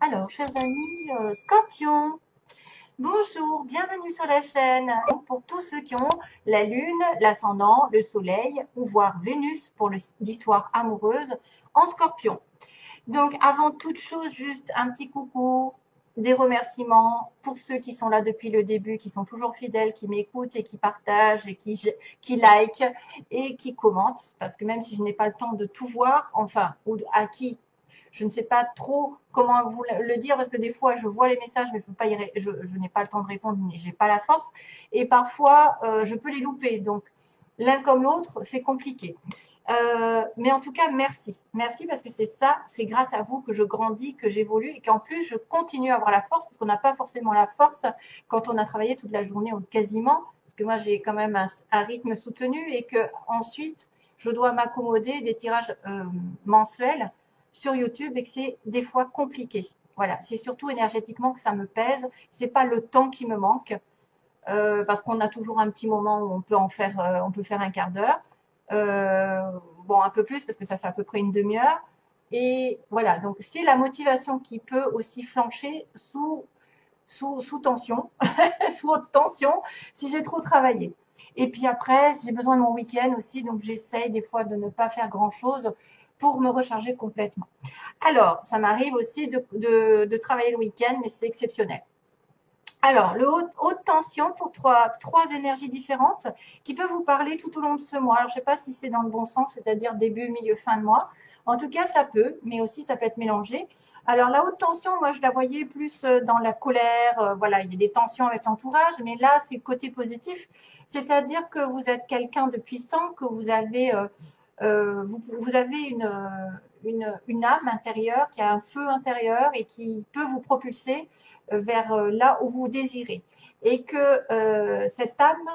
Alors, chers amis Scorpion, bonjour, bienvenue sur la chaîne. Donc, pour tous ceux qui ont la Lune, l'ascendant, le Soleil ou voire Vénus pour l'histoire amoureuse en Scorpion. Donc, avant toute chose, juste un petit coucou, des remerciements pour ceux qui sont là depuis le début, qui sont toujours fidèles, qui m'écoutent et qui partagent et qui like et qui commentent. Parce que même si je n'ai pas le temps de tout voir, enfin, ou à qui je ne sais pas trop comment vous le dire parce que des fois je vois les messages mais je n'ai pas le temps de répondre, j'ai pas la force et parfois je peux les louper. Donc l'un comme l'autre, c'est compliqué. Mais en tout cas, merci. Merci parce que c'est ça, c'est grâce à vous que je grandis, que j'évolue et qu'en plus, je continue à avoir la force parce qu'on n'a pas forcément la force quand on a travaillé toute la journée ou quasiment. Parce que moi, j'ai quand même un rythme soutenu et que ensuite, je dois m'accommoder des tirages mensuels sur YouTube et que c'est des fois compliqué. Voilà, c'est surtout énergétiquement que ça me pèse. C'est pas le temps qui me manque parce qu'on a toujours un petit moment où on peut faire un quart d'heure. Euh, bon, un peu plus parce que ça fait à peu près une demi-heure. Et voilà, donc c'est la motivation qui peut aussi flancher sous tension, sous haute tension, si j'ai trop travaillé. Et puis après, j'ai besoin de mon week-end aussi, donc j'essaye des fois de ne pas faire grand-chose pour me recharger complètement. Alors, ça m'arrive aussi de travailler le week-end, mais c'est exceptionnel. Alors, le haute tension pour trois énergies différentes qui peuvent vous parler tout au long de ce mois. Alors, je ne sais pas si c'est dans le bon sens, c'est-à-dire début, milieu, fin de mois. En tout cas, ça peut, mais aussi ça peut être mélangé. Alors, la haute tension, moi, je la voyais plus dans la colère. Voilà, il y a des tensions avec l'entourage, mais là, c'est le côté positif. C'est-à-dire que vous êtes quelqu'un de puissant, que vous avez une âme intérieure, qui a un feu intérieur et qui peut vous propulser vers là où vous désirez. Et que cette âme,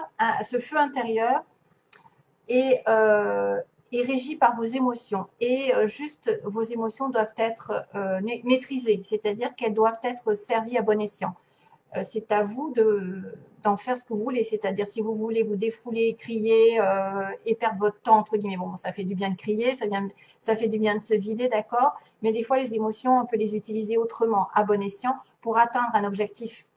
ce feu intérieur est, est régi par vos émotions. Et juste, vos émotions doivent être maîtrisées, c'est-à-dire qu'elles doivent être servies à bon escient. C'est à vous d'en faire ce que vous voulez. C'est-à-dire, si vous voulez vous défouler, crier et perdre votre temps, entre guillemets, bon, ça fait du bien de crier, ça fait du bien de se vider, d'accord. Mais des fois, les émotions, on peut les utiliser autrement, à bon escient, pour atteindre un objectif,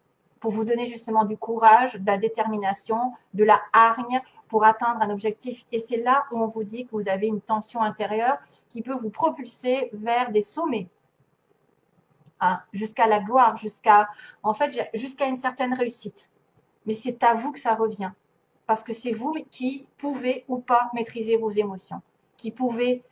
pour vous donner justement du courage, de la détermination, de la hargne, pour atteindre un objectif. Et c'est là où on vous dit que vous avez une tension intérieure qui peut vous propulser vers des sommets, hein, jusqu'à la gloire, en fait, jusqu'à une certaine réussite. Mais c'est à vous que ça revient. Parce que c'est vous qui pouvez ou pas maîtriser vos émotions, qui pouvez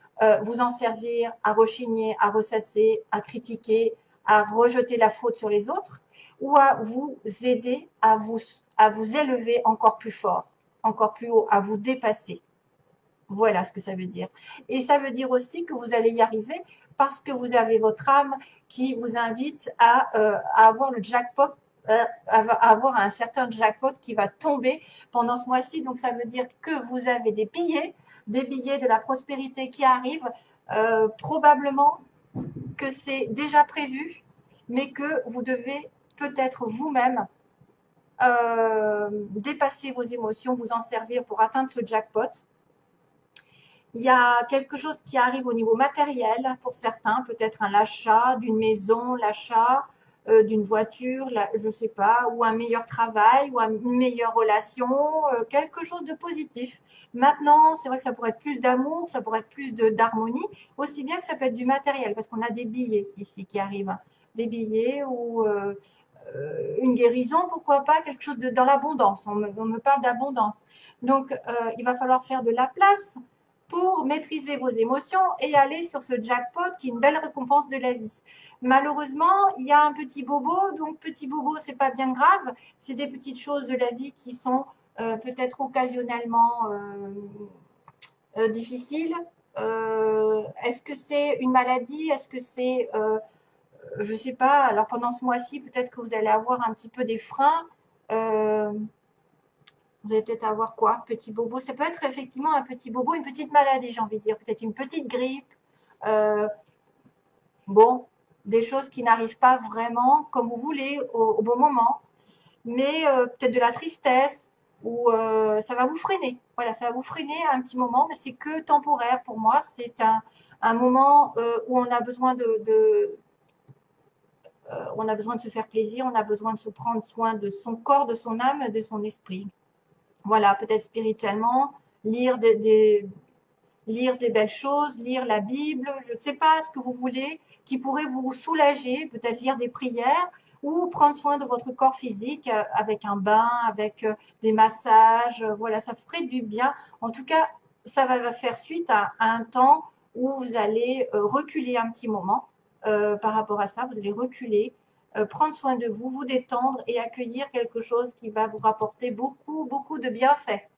vous en servir à rechigner, à ressasser, à critiquer, à rejeter la faute sur les autres, ou à vous aider à vous élever encore plus fort, encore plus haut, à vous dépasser. Voilà ce que ça veut dire. Et ça veut dire aussi que vous allez y arriver parce que vous avez votre âme qui vous invite à avoir le jackpot, à avoir un certain jackpot qui va tomber pendant ce mois-ci. Donc ça veut dire que vous avez des billets de la prospérité qui arrivent, probablement que c'est déjà prévu, mais que vous devez peut-être vous-même dépasser vos émotions, vous en servir pour atteindre ce jackpot. Il y a quelque chose qui arrive au niveau matériel pour certains, peut-être l'achat d'une maison, l'achat d'une voiture, je ne sais pas, ou un meilleur travail, ou une meilleure relation, quelque chose de positif. Maintenant, c'est vrai que ça pourrait être plus d'amour, ça pourrait être plus d'harmonie, aussi bien que ça peut être du matériel, parce qu'on a des billets ici qui arrivent, des billets ou une guérison, pourquoi pas, quelque chose dans l'abondance. On me parle d'abondance. Donc, il va falloir faire de la place pour maîtriser vos émotions et aller sur ce jackpot qui est une belle récompense de la vie. Malheureusement, il y a un petit bobo, donc petit bobo, c'est pas bien grave, c'est des petites choses de la vie qui sont peut-être occasionnellement difficiles. Est-ce que c'est une maladie? Est-ce que c'est, je sais pas, alors pendant ce mois-ci, peut-être que vous allez avoir un petit peu des freins. Euh, vous allez peut-être avoir quoi? Petit bobo. Ça peut être effectivement un petit bobo, une petite maladie, j'ai envie de dire. Peut-être une petite grippe. Euh, bon, des choses qui n'arrivent pas vraiment comme vous voulez au bon moment. Mais peut-être de la tristesse ou ça va vous freiner. Voilà, ça va vous freiner un petit moment, mais c'est que temporaire pour moi. C'est un moment où on a besoin on a besoin de se faire plaisir, on a besoin de se prendre soin de son corps, de son âme, de son esprit. Voilà, peut-être spirituellement, lire lire des belles choses, lire la Bible, je ne sais pas ce que vous voulez, qui pourrait vous soulager, peut-être lire des prières ou prendre soin de votre corps physique avec un bain, avec des massages, voilà, ça ferait du bien. En tout cas, ça va faire suite à un temps où vous allez reculer un petit moment par rapport à ça, vous allez reculer, prendre soin de vous, vous détendre et accueillir quelque chose qui va vous rapporter beaucoup, beaucoup de bienfaits.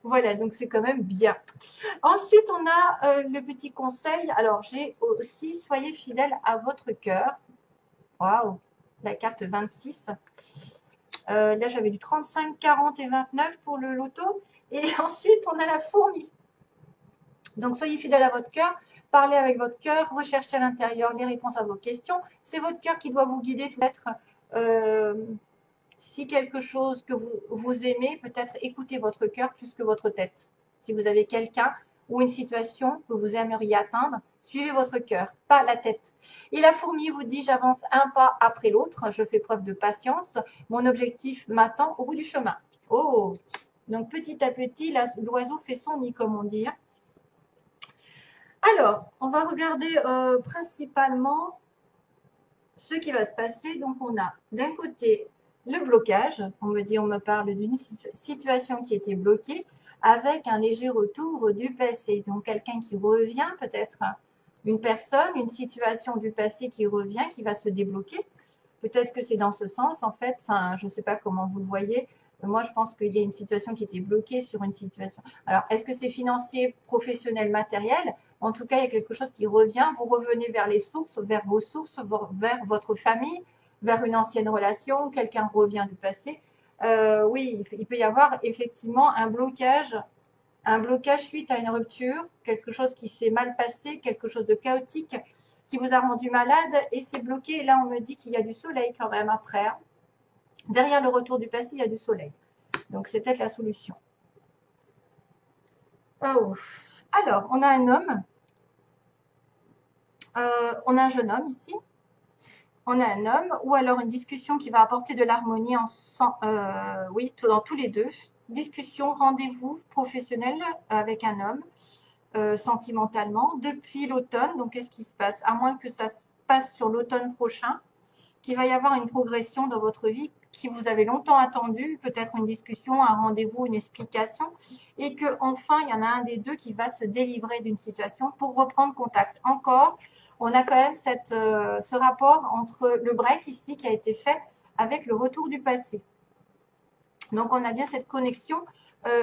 Voilà, donc c'est quand même bien. Ensuite, on a le petit conseil. Alors, j'ai aussi, soyez fidèles à votre cœur. Waouh, la carte 26. Là, j'avais du 35, 40 et 29 pour le loto. Et ensuite, on a la fourmi. Donc, soyez fidèles à votre cœur. Parlez avec votre cœur. Recherchez à l'intérieur les réponses à vos questions. C'est votre cœur qui doit vous guider. Peut-être si quelque chose que vous aimez, peut-être écoutez votre cœur plus que votre tête. Si vous avez quelqu'un ou une situation que vous aimeriez atteindre, suivez votre cœur, pas la tête. Et la fourmi vous dit, j'avance un pas après l'autre, je fais preuve de patience, mon objectif m'attend au bout du chemin. Oh, donc petit à petit, l'oiseau fait son nid, comme on dit. Alors, on va regarder principalement ce qui va se passer. Donc, on a d'un côté le blocage. On me parle d'une situation qui était bloquée avec un léger retour du passé. Donc, quelqu'un qui revient, peut-être une personne, une situation du passé qui revient, qui va se débloquer. Peut-être que c'est dans ce sens, en fait. Enfin, je ne sais pas comment vous le voyez. Moi, je pense qu'il y a une situation qui était bloquée sur une situation. Alors, est-ce que c'est financier, professionnel, matériel? En tout cas, il y a quelque chose qui revient. Vous revenez vers les sources, vers vos sources, vers votre famille, vers une ancienne relation. Quelqu'un revient du passé. Oui, il peut y avoir effectivement un blocage suite à une rupture, quelque chose qui s'est mal passé, quelque chose de chaotique qui vous a rendu malade et c'est bloqué. Et là, on me dit qu'il y a du soleil quand même après. Derrière le retour du passé, il y a du soleil. Donc, c'est peut-être la solution. Oh. Alors, on a un homme. On a un jeune homme ici. On a un homme ou alors une discussion qui va apporter de l'harmonie oui, dans tous les deux. Discussion, rendez-vous professionnel avec un homme. Sentimentalement depuis l'automne. Donc, qu'est-ce qui se passe? À moins que ça se passe sur l'automne prochain, qu'il va y avoir une progression dans votre vie qui vous avez longtemps attendu, peut-être une discussion, un rendez-vous, une explication, et que enfin il y en a un des deux qui va se délivrer d'une situation pour reprendre contact. Encore, on a quand même ce rapport entre le break ici qui a été fait avec le retour du passé. Donc, on a bien cette connexion.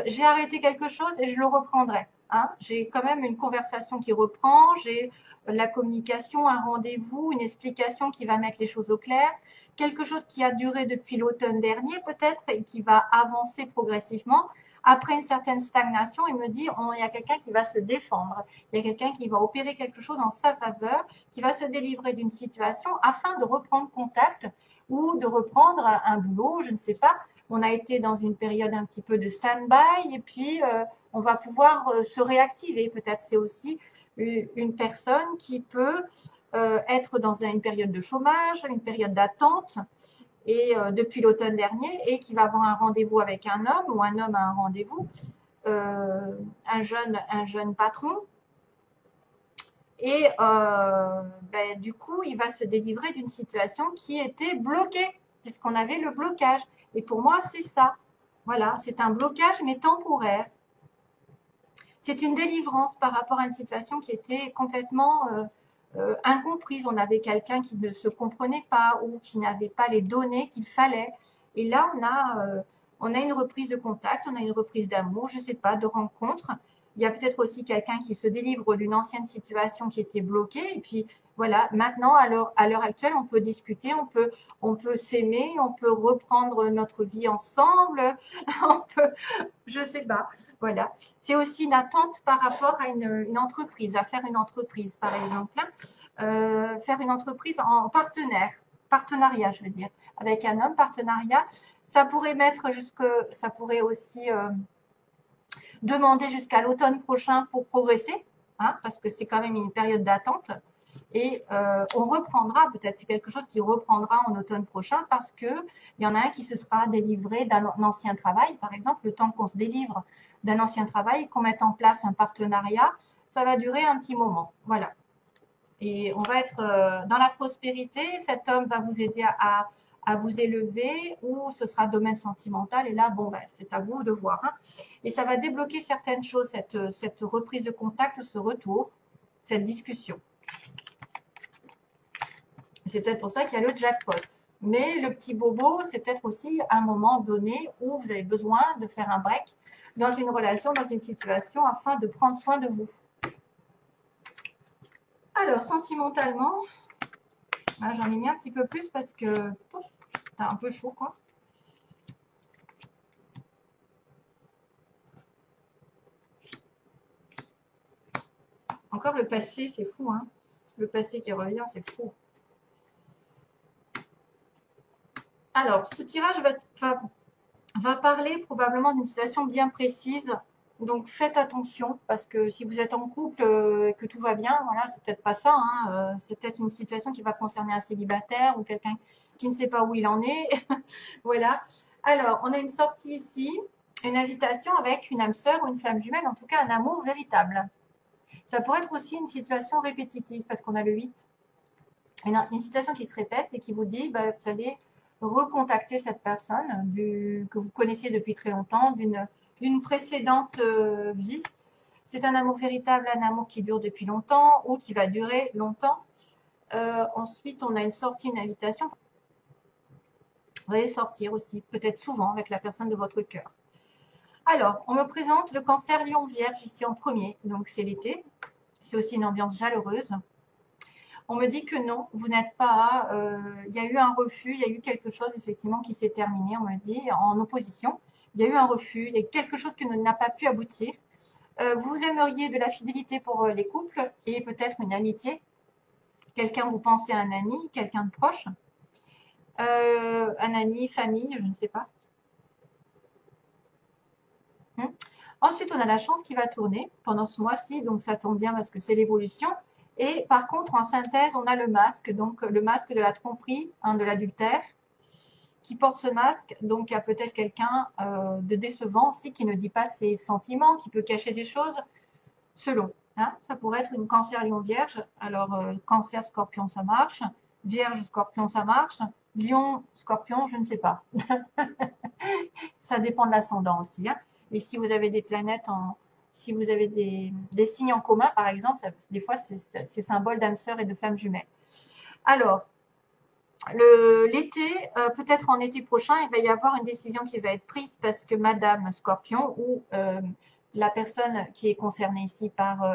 J'ai arrêté quelque chose et je le reprendrai. Hein. J'ai quand même une conversation qui reprend, j'ai la communication, un rendez-vous, une explication qui va mettre les choses au clair, quelque chose qui a duré depuis l'automne dernier peut-être et qui va avancer progressivement. Après une certaine stagnation, il me dit, il y a quelqu'un qui va se défendre, il y a quelqu'un qui va opérer quelque chose en sa faveur, qui va se délivrer d'une situation afin de reprendre contact ou de reprendre un boulot, je ne sais pas. On a été dans une période un petit peu de stand-by et puis on va pouvoir se réactiver. Peut-être c'est aussi une personne qui peut être dans une période de chômage, une période d'attente et depuis l'automne dernier et qui va avoir un rendez-vous avec un homme ou un homme a un rendez-vous, un jeune patron. Et du coup, il va se délivrer d'une situation qui était bloquée, puisqu'on avait le blocage. Et pour moi, c'est ça. Voilà, c'est un blocage, mais temporaire. C'est une délivrance par rapport à une situation qui était complètement incomprise. On avait quelqu'un qui ne se comprenait pas ou qui n'avait pas les données qu'il fallait. Et là, on a une reprise de contact, on a une reprise d'amour, je ne sais pas, de rencontre. Il y a peut-être aussi quelqu'un qui se délivre d'une ancienne situation qui était bloquée. Et puis, voilà, maintenant, à l'heure actuelle, on peut discuter, on peut s'aimer, on peut reprendre notre vie ensemble, on peut, je sais pas, voilà. C'est aussi une attente par rapport à une entreprise, à faire une entreprise, par exemple. Faire une entreprise en partenariat, je veux dire, avec un homme, partenariat. Ça pourrait ça pourrait aussi demander jusqu'à l'automne prochain pour progresser, hein, parce que c'est quand même une période d'attente. Et on reprendra, peut-être c'est quelque chose qui reprendra en automne prochain parce que il y en a un qui se sera délivré d'un ancien travail, par exemple, le temps qu'on se délivre d'un ancien travail, qu'on mette en place un partenariat, ça va durer un petit moment. Voilà. Et on va être dans la prospérité, cet homme va vous aider à vous élever ou ce sera domaine sentimental. Et là, bon, ben, c'est à vous de voir. Hein. Et ça va débloquer certaines choses, cette reprise de contact, ce retour, cette discussion. C'est peut-être pour ça qu'il y a le jackpot. Mais le petit bobo, c'est peut-être aussi un moment donné où vous avez besoin de faire un break dans une relation, dans une situation, afin de prendre soin de vous. Alors, sentimentalement, j'en ai mis un petit peu plus parce que c'est un peu chaud, quoi. Encore le passé, c'est fou, hein. Le passé qui revient, c'est fou. Alors, ce tirage va parler probablement d'une situation bien précise. Donc, faites attention parce que si vous êtes en couple et que tout va bien, voilà, c'est peut-être pas ça. Hein, c'est peut-être une situation qui va concerner un célibataire ou quelqu'un qui ne sait pas où il en est. Voilà. Alors, on a une sortie ici, une invitation avec une âme sœur ou une flamme jumelle, en tout cas un amour véritable. Ça pourrait être aussi une situation répétitive parce qu'on a le 8. Une situation qui se répète et qui vous dit, bah, vous allez recontacter cette personne que vous connaissiez depuis très longtemps, d'une précédente vie. C'est un amour véritable, un amour qui dure depuis longtemps ou qui va durer longtemps. Ensuite, on a une sortie, une invitation. Vous allez sortir aussi, peut-être souvent, avec la personne de votre cœur. Alors, on me présente le cancer lion vierge ici en premier. Donc, c'est l'été. C'est aussi une ambiance chaleureuse. On me dit que non, vous n'êtes pas. Il y a eu un refus, il y a eu quelque chose effectivement qui s'est terminé, on me dit, en opposition. Il y a eu un refus, il y a quelque chose qui n'a pas pu aboutir. Vous aimeriez de la fidélité pour les couples et peut-être une amitié. Quelqu'un, vous pensez à un ami, quelqu'un de proche. Un ami, famille, je ne sais pas. Ensuite, on a la chance qui va tourner pendant ce mois-ci, donc ça tombe bien parce que c'est l'évolution. Et par contre, en synthèse, on a le masque, donc le masque de la tromperie, hein, de l'adultère, qui porte ce masque. Donc, il y a peut-être quelqu'un de décevant aussi qui ne dit pas ses sentiments, qui peut cacher des choses, selon. Hein. Ça pourrait être une cancer lion vierge. Alors, cancer scorpion, ça marche. Vierge scorpion, ça marche. Lion scorpion, je ne sais pas. Ça dépend de l'ascendant aussi. Hein. Et si vous avez des planètes si vous avez des signes en commun, par exemple, des fois, c'est symbole d'âme sœur et de flamme jumelle. Alors, l'été, peut-être en été prochain, il va y avoir une décision qui va être prise parce que Madame Scorpion ou la personne qui est concernée ici par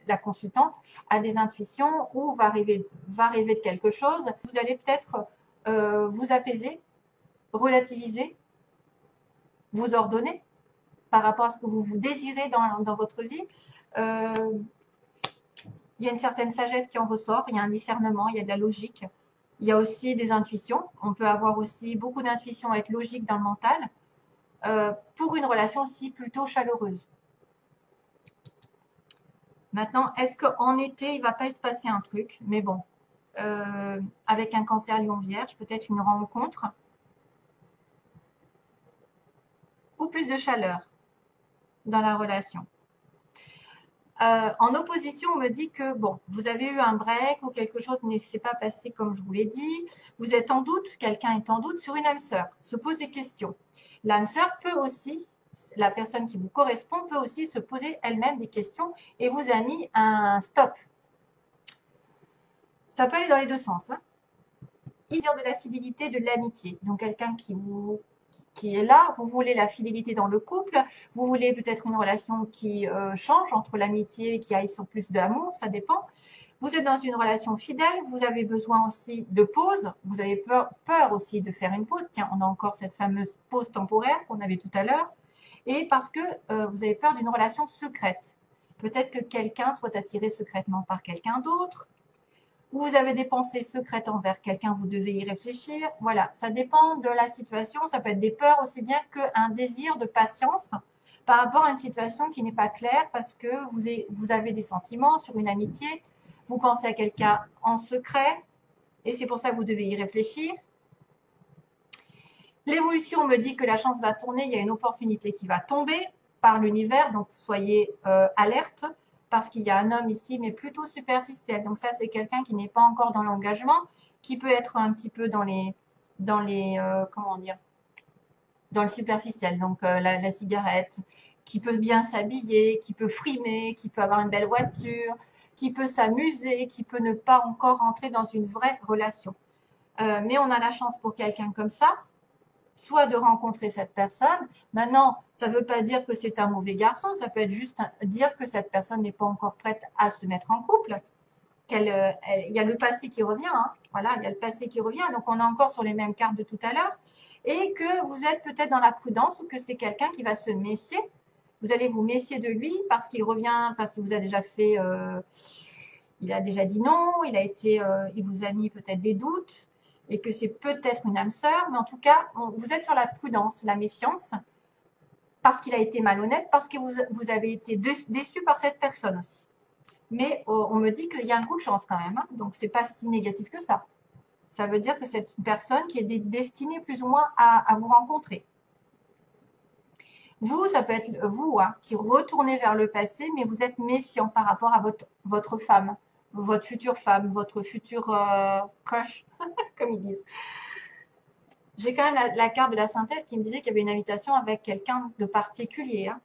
la consultante a des intuitions ou va rêver de quelque chose. Vous allez peut-être vous apaiser, relativiser, vous ordonner par rapport à ce que vous désirez dans votre vie. Il y a une certaine sagesse qui en ressort, il y a un discernement, il y a de la logique. Il y a aussi des intuitions. On peut avoir aussi beaucoup d'intuitions, être logique dans le mental, pour une relation aussi plutôt chaleureuse. Maintenant, est-ce qu'en été, il ne va pas se passer un truc? Mais bon, avec un cancer lion vierge, peut-être une rencontre ou plus de chaleur dans la relation. En opposition, on me dit que bon, vous avez eu un break ou quelque chose ne s'est pas passé comme je vous l'ai dit. Vous êtes en doute, quelqu'un est en doute sur une âme sœur, se pose des questions. L'âme sœur peut aussi, la personne qui vous correspond peut aussi se poser elle-même des questions et vous a mis un stop. Ça peut aller dans les deux sens. Hein. De la fidélité, de l'amitié. Donc quelqu'un qui est là, vous voulez la fidélité dans le couple, vous voulez peut-être une relation qui change entre l'amitié et qui aille sur plus d'amour, ça dépend. Vous êtes dans une relation fidèle, vous avez besoin aussi de pause, vous avez peur aussi de faire une pause. Tiens, on a encore cette fameuse pause temporaire qu'on avait tout à l'heure. Et parce que vous avez peur d'une relation secrète. Peut-être que quelqu'un soit attiré secrètement par quelqu'un d'autre. Vous avez des pensées secrètes envers quelqu'un, vous devez y réfléchir. Voilà, ça dépend de la situation. Ça peut être des peurs aussi bien qu'un désir de patience par rapport à une situation qui n'est pas claire parce que vous avez des sentiments sur une amitié. Vous pensez à quelqu'un en secret et c'est pour ça que vous devez y réfléchir. L'évolution me dit que la chance va tourner, il y a une opportunité qui va tomber par l'univers, donc soyez alerte parce qu'il y a un homme ici, mais plutôt superficiel. Donc ça, c'est quelqu'un qui n'est pas encore dans l'engagement, qui peut être un petit peu dans les comment dire, dans le superficiel. Donc la cigarette, qui peut bien s'habiller, qui peut frimer, qui peut avoir une belle voiture, qui peut s'amuser, qui peut ne pas encore entrer dans une vraie relation. Mais on a la chance pour quelqu'un comme ça, soit de rencontrer cette personne. Maintenant, ça ne veut pas dire que c'est un mauvais garçon, ça peut être juste dire que cette personne n'est pas encore prête à se mettre en couple. Il y a le passé qui revient, hein. Voilà, il y a le passé qui revient, donc on est encore sur les mêmes cartes de tout à l'heure, et que vous êtes peut-être dans la prudence ou que c'est quelqu'un qui va se méfier. Vous allez vous méfier de lui parce qu'il revient, parce qu'il vous a déjà fait, il a déjà dit non, il vous a mis peut-être des doutes, et que c'est peut-être une âme sœur, mais en tout cas, vous êtes sur la prudence, la méfiance, parce qu'il a été malhonnête, parce que vous avez été déçu par cette personne aussi. Mais on me dit qu'il y a un coup de chance quand même, hein, donc c'est pas si négatif que ça. Ça veut dire que c'est une personne qui est destinée plus ou moins à vous rencontrer. Vous, ça peut être vous hein, qui retournez vers le passé, mais vous êtes méfiant par rapport à votre femme, votre future femme, votre futur crush, comme ils disent. J'ai quand même la carte de la synthèse qui me disait qu'il y avait une invitation avec quelqu'un de particulier. Hein.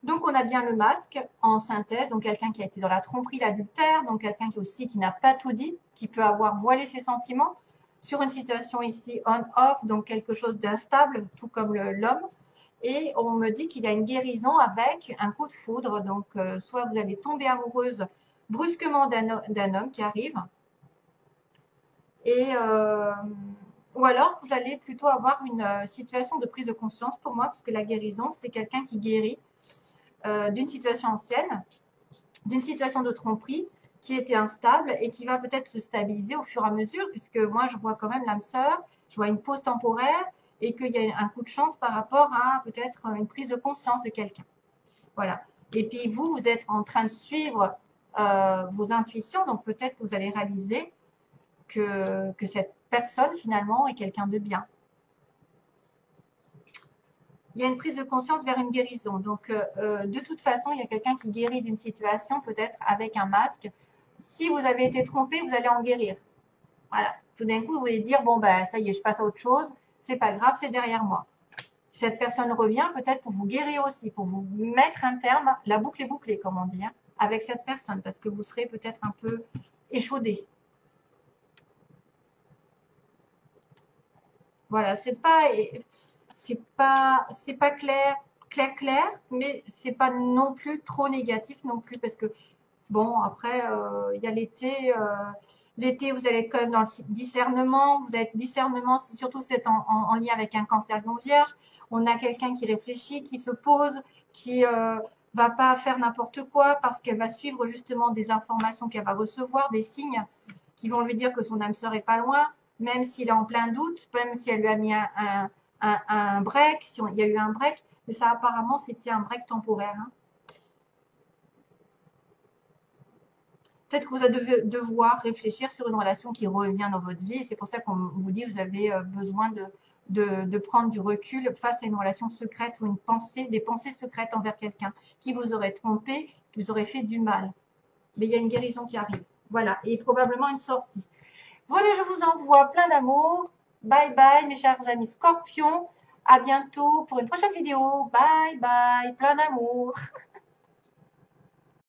Donc, on a bien le masque en synthèse, donc quelqu'un qui a été dans la tromperie, l'adultère, donc quelqu'un qui aussi qui n'a pas tout dit, qui peut avoir voilé ses sentiments sur une situation ici on-off, donc quelque chose d'instable, tout comme l'homme. Et on me dit qu'il y a une guérison avec un coup de foudre, donc soit vous allez tomber amoureuse brusquement d'un homme qui arrive, et ou alors vous allez plutôt avoir une situation de prise de conscience pour moi, parce que la guérison, c'est quelqu'un qui guérit d'une situation ancienne, d'une situation de tromperie qui était instable et qui va peut-être se stabiliser au fur et à mesure, puisque moi je vois quand même l'âme sœur, je vois une pause temporaire et qu'il y a un coup de chance par rapport à peut-être une prise de conscience de quelqu'un. Voilà. Et puis vous êtes en train de suivre vos intuitions, donc peut-être que vous allez réaliser que cette personne finalement est quelqu'un de bien. Il y a une prise de conscience vers une guérison. Donc, de toute façon, il y a quelqu'un qui guérit d'une situation, peut-être avec un masque. Si vous avez été trompé, vous allez en guérir. Voilà. Tout d'un coup, vous allez dire, bon, ben, ça y est, je passe à autre chose. C'est pas grave, c'est derrière moi. Cette personne revient peut-être pour vous guérir aussi, pour vous mettre un terme, la boucle est bouclée, comme on dit, hein, avec cette personne, parce que vous serez peut-être un peu échaudé. Voilà, c'est pas clair, mais c'est pas non plus trop négatif non plus parce que bon après il y a l'été, l'été vous allez être quand même dans le discernement, vous êtes discernement si surtout c'est en lien avec un cancer non vierge, on a quelqu'un qui réfléchit, qui se pose, qui va pas faire n'importe quoi parce qu'elle va suivre justement des informations qu'elle va recevoir, des signes qui vont lui dire que son âme sœur est pas loin, même s'il est en plein doute, même si elle lui a mis un break, si il y a eu un break, mais ça apparemment c'était un break temporaire. Hein. Peut-être que vous allez devoir réfléchir sur une relation qui revient dans votre vie, et c'est pour ça qu'on vous dit que vous avez besoin de prendre du recul face à une relation secrète ou des pensées secrètes envers quelqu'un qui vous aurait trompé, qui vous aurait fait du mal. Mais il y a une guérison qui arrive. Voilà, et probablement une sortie. Voilà, je vous envoie plein d'amour. Bye bye mes chers amis scorpions. À bientôt pour une prochaine vidéo. Bye bye, plein d'amour.